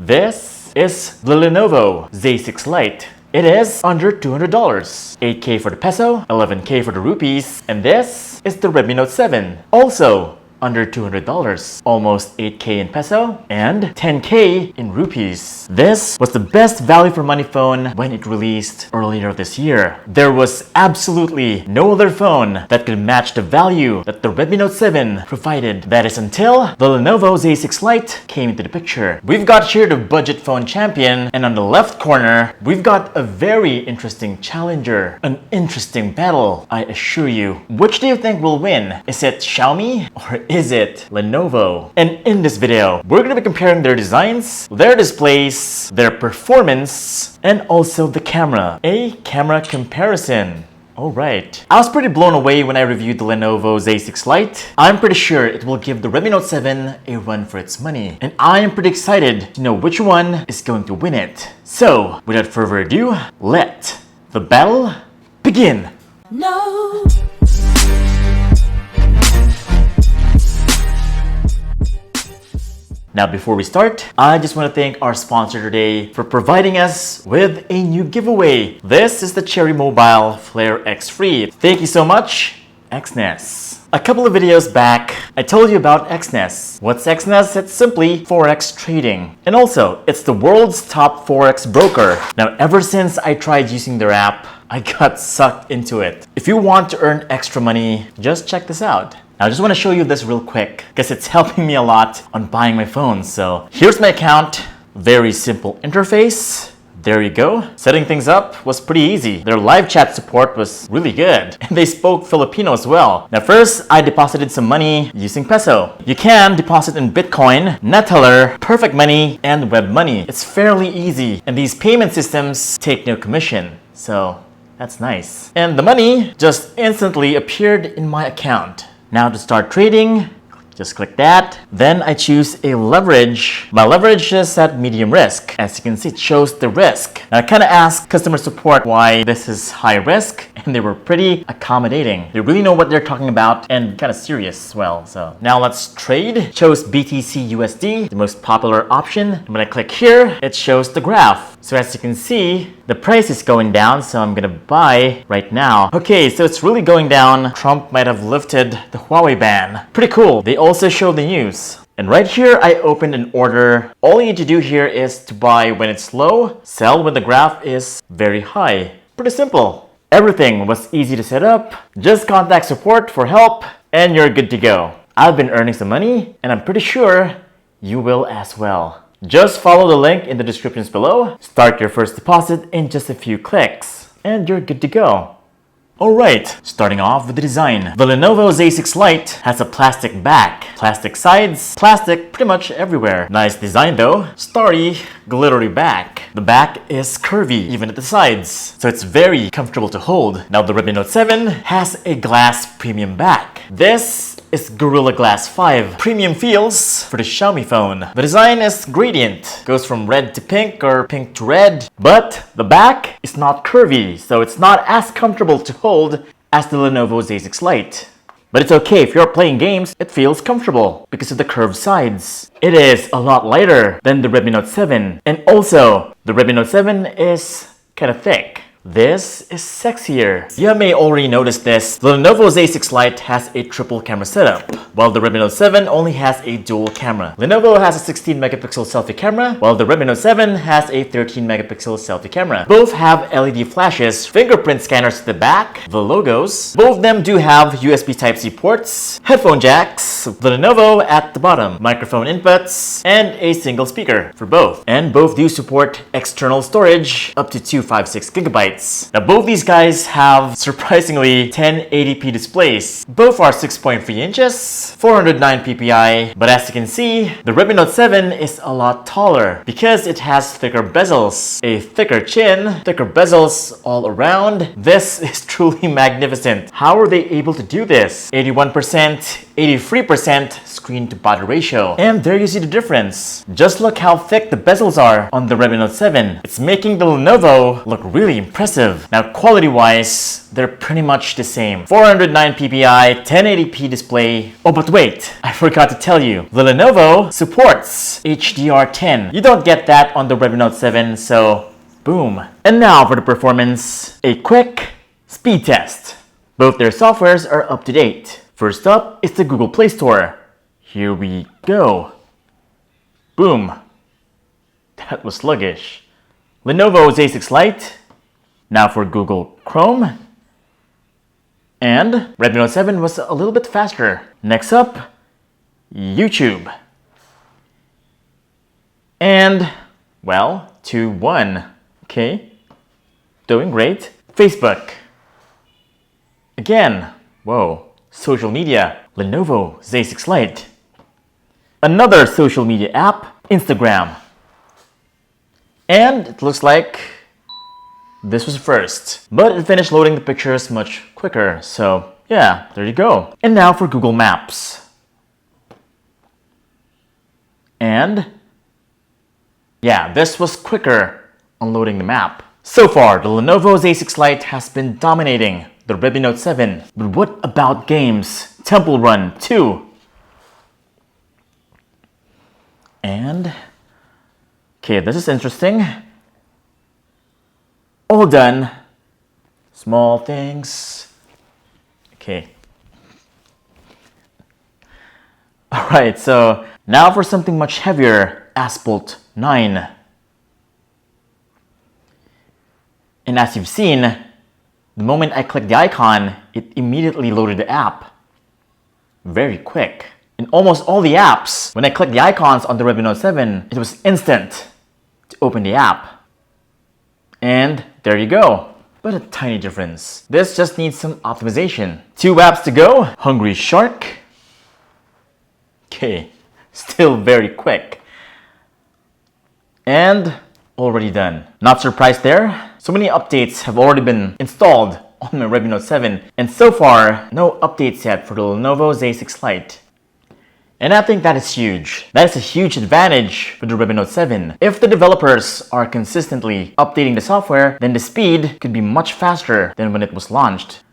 This is the Lenovo Z6 Lite. It is under $200, 8K for the peso, 11K for the rupees, and this is the Redmi Note 7, also under $200, almost 8K in peso and 10K in rupees. This was the best value for money phone when it released earlier this year. There was absolutely no other phone that could match the value that the Redmi Note 7 provided. That is until the Lenovo Z6 Lite came into the picture. We've got here the budget phone champion, and on the left corner, we've got a very interesting challenger. An interesting battle, I assure you. Which do you think will win? Is it Xiaomi or is it Lenovo? And in this video, we're going to be comparing their designs, their displays, their performance, and also the camera. A camera comparison. Alright. I was pretty blown away when I reviewed the Lenovo Z6 Lite. I'm pretty sure it will give the Redmi Note 7 a run for its money. And I am pretty excited to know which one is going to win it. So, without further ado, let the battle begin. No. Now before we start, I just want to thank our sponsor today for providing us with a new giveaway. This is the Cherry Mobile Flare X Free. Thank you so much, XNES. A couple of videos back, I told you about XNES. What's XNES? It's simply Forex trading. And also, it's the world's top Forex broker. Now ever since I tried using their app, I got sucked into it. If you want to earn extra money, just check this out. Now, I just want to show you this real quick because it's helping me a lot on buying my phone. So here's my account. Very simple interface. There you go. Setting things up was pretty easy. Their live chat support was really good. And they spoke Filipino as well. Now first, I deposited some money using peso. You can deposit in Bitcoin, Neteller, Perfect Money, and Web Money. It's fairly easy. And these payment systems take no commission. So that's nice. And the money just instantly appeared in my account. Now to start trading, just click that. Then I choose a leverage. My leverage is at medium risk. As you can see, it shows the risk. Now I kind of asked customer support why this is high risk, and they were pretty accommodating. They really know what they're talking about and kind of serious as well. So now let's trade. Chose BTC USD, the most popular option. And when I click here, it shows the graph. So as you can see, the price is going down, so I'm gonna buy right now. Okay, so it's really going down. Trump might have lifted the Huawei ban. Pretty cool. They also show the news. And right here, I opened an order. All you need to do here is to buy when it's low, sell when the graph is very high. Pretty simple. Everything was easy to set up. Just contact support for help, and you're good to go. I've been earning some money, and I'm pretty sure you will as well. Just follow the link in the descriptions below, start your first deposit in just a few clicks, and you're good to go. Alright, starting off with the design. The Lenovo Z6 Lite has a plastic back, plastic sides, plastic pretty much everywhere. Nice design though, starry, glittery back. The back is curvy, even at the sides, so it's very comfortable to hold. Now the Redmi Note 7 has a glass premium back. This is Gorilla Glass 5. Premium feels for the Xiaomi phone. The design is gradient. Goes from red to pink or pink to red. But the back is not curvy, so it's not as comfortable to hold as the Lenovo Z6 Lite. But it's okay, if you're playing games, it feels comfortable because of the curved sides. It is a lot lighter than the Redmi Note 7. And also, the Redmi Note 7 is kind of thick. This is sexier. You may already noticed this. The Lenovo Z6 Lite has a triple camera setup, while the Redmi Note 7 only has a dual camera. Lenovo has a 16 megapixel selfie camera, while the Redmi Note 7 has a 13 megapixel selfie camera. Both have LED flashes, fingerprint scanners at the back, the logos. Both of them do have USB Type-C ports, headphone jacks, the Lenovo at the bottom, microphone inputs, and a single speaker for both. And both do support external storage up to 256 gigabytes. Now both these guys have surprisingly 1080p displays. Both are 6.3 inches, 409 ppi, but as you can see, the Redmi Note 7 is a lot taller because it has thicker bezels, a thicker chin, thicker bezels all around. This is truly magnificent. How are they able to do this? 81%, 83% screen to body ratio. And there you see the difference. Just look how thick the bezels are on the Redmi Note 7. It's making the Lenovo look really impressive. Now quality-wise, they're pretty much the same. 409 ppi, 1080p display. Oh, but wait, I forgot to tell you. The Lenovo supports HDR10. You don't get that on the Redmi Note 7, so boom. And now for the performance, a quick speed test. Both their softwares are up to date. First up is the Google Play Store. Here we go. Boom. That was sluggish. Lenovo Z6 Lite. Now for Google Chrome. And Redmi Note 7 was a little bit faster. Next up, YouTube. And, well, 2-1. Okay. Doing great. Facebook. Again, whoa. Social media, Lenovo Z6 Lite. Another social media app, Instagram. And it looks like this was first, but it finished loading the pictures much quicker, so yeah, there you go. And now for Google Maps. And yeah, this was quicker on loading the map. So far, the Lenovo Z6 Lite has been dominating the Redmi Note 7. But what about games? Temple Run 2. And okay, this is interesting. All done. Small things. Okay. Alright, so now for something much heavier. Asphalt 9. And as you've seen, the moment I clicked the icon, it immediately loaded the app. Very quick. In almost all the apps, when I clicked the icons on the Redmi Note 7, it was instant to open the app. And there you go. But a tiny difference. This just needs some optimization. 2 apps to go. Hungry Shark. Okay, still very quick. And already done. Not surprised there. So many updates have already been installed on my Redmi Note 7. And so far, no updates yet for the Lenovo Z6 Lite. And I think that is huge. That is a huge advantage for the Redmi Note 7. If the developers are consistently updating the software, then the speed could be much faster than when it was launched.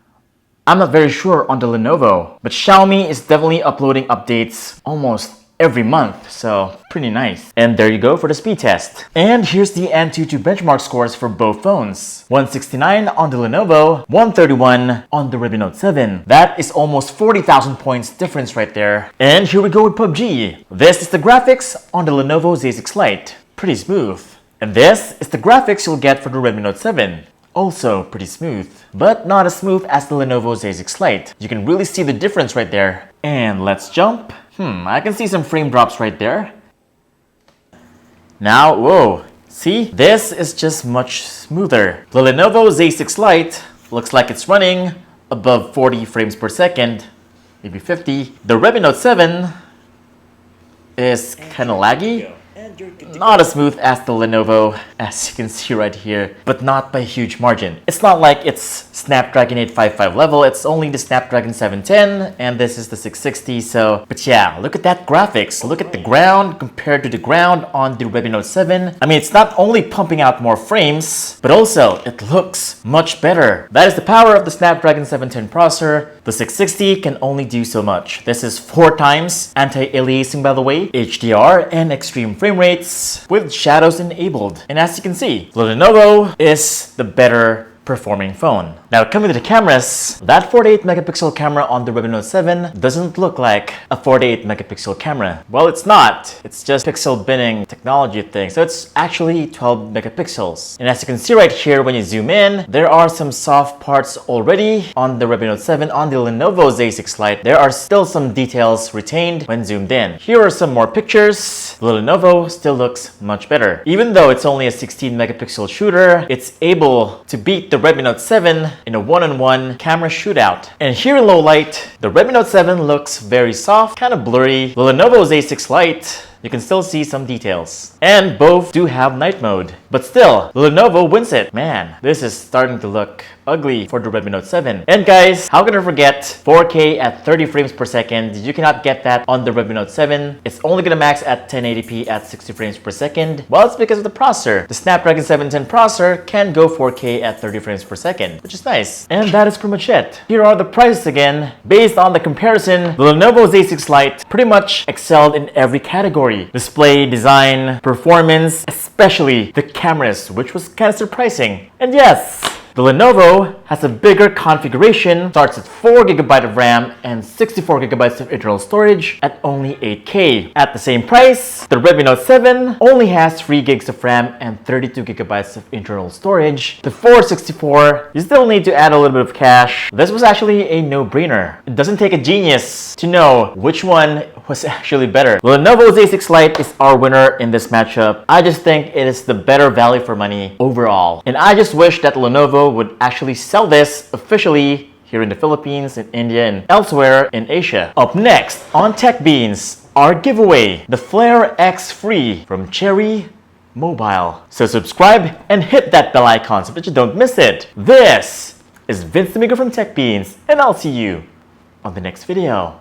I'm not very sure on the Lenovo, but Xiaomi is definitely uploading updates almost every month, so pretty nice. And there you go for the speed test. And here's the Antutu benchmark scores for both phones. 169 on the Lenovo, 131 on the Redmi Note 7. That is almost 40,000 points difference right there. And here we go with PUBG. This is the graphics on the Lenovo Z6 Lite. Pretty smooth. And this is the graphics you'll get for the Redmi Note 7. Also pretty smooth, but not as smooth as the Lenovo Z6 Lite. You can really see the difference right there. And let's jump. I can see some frame drops right there. Now, whoa, see? This is just much smoother. The Lenovo Z6 Lite looks like it's running above 40 frames per second, maybe 50. The Redmi Note 7 is kind of laggy. Not as smooth as the Lenovo, as you can see right here, but not by a huge margin. It's not like it's Snapdragon 855 level, it's only the Snapdragon 710, and this is the 660, so... But yeah, look at that graphics. Look at the ground compared to the ground on the Redmi Note 7. I mean, it's not only pumping out more frames, but also it looks much better. That is the power of the Snapdragon 710 processor. The 660 can only do so much. This is 4 times anti-aliasing, by the way, HDR, and extreme frame rates with shadows enabled. And as you can see, the Lenovo is the better performing phone. Now coming to the cameras, that 48 megapixel camera on the Redmi Note 7 doesn't look like a 48 megapixel camera. Well, it's not. It's just pixel binning technology thing. So it's actually 12 megapixels. And as you can see right here, when you zoom in, there are some soft parts already on the Redmi Note 7. On the Lenovo Z6 Lite, there are still some details retained when zoomed in. Here are some more pictures. The Lenovo still looks much better. Even though it's only a 16 megapixel shooter, it's able to beat the Redmi Note 7 in a one-on-one camera shootout. And here in low light, the Redmi Note 7 looks very soft, kind of blurry. The Lenovo Z6 Lite you can still see some details. And both do have night mode. But still, Lenovo wins it. Man, this is starting to look ugly for the Redmi Note 7. And guys, how can I forget 4K at 30 frames per second? You cannot get that on the Redmi Note 7. It's only gonna max at 1080p at 60 frames per second. Well, it's because of the processor. The Snapdragon 710 processor can go 4K at 30 frames per second, which is nice. And that is pretty much it. Here are the prices again. Based on the comparison, the Lenovo Z6 Lite pretty much excelled in every category. Display, design, performance, especially the cameras, which was kind of surprising. And yes, the Lenovo has a bigger configuration, starts at 4GB of RAM and 64GB of internal storage at only 8K. At the same price, the Redmi Note 7 only has 3GB of RAM and 32GB of internal storage. The 464, you still need to add a little bit of cash. This was actually a no-brainer. It doesn't take a genius to know which one was actually better. The Lenovo Z6 Lite is our winner in this matchup. I just think it is the better value for money overall. And I just wish that Lenovo would actually sell this officially here in the Philippines, in India, and elsewhere in Asia. Up next on Tech Beans, our giveaway, the Flare X Free from Cherry Mobile. So subscribe and hit that bell icon so that you don't miss it. This is Vince Domingo from Tech Beans, and I'll see you on the next video.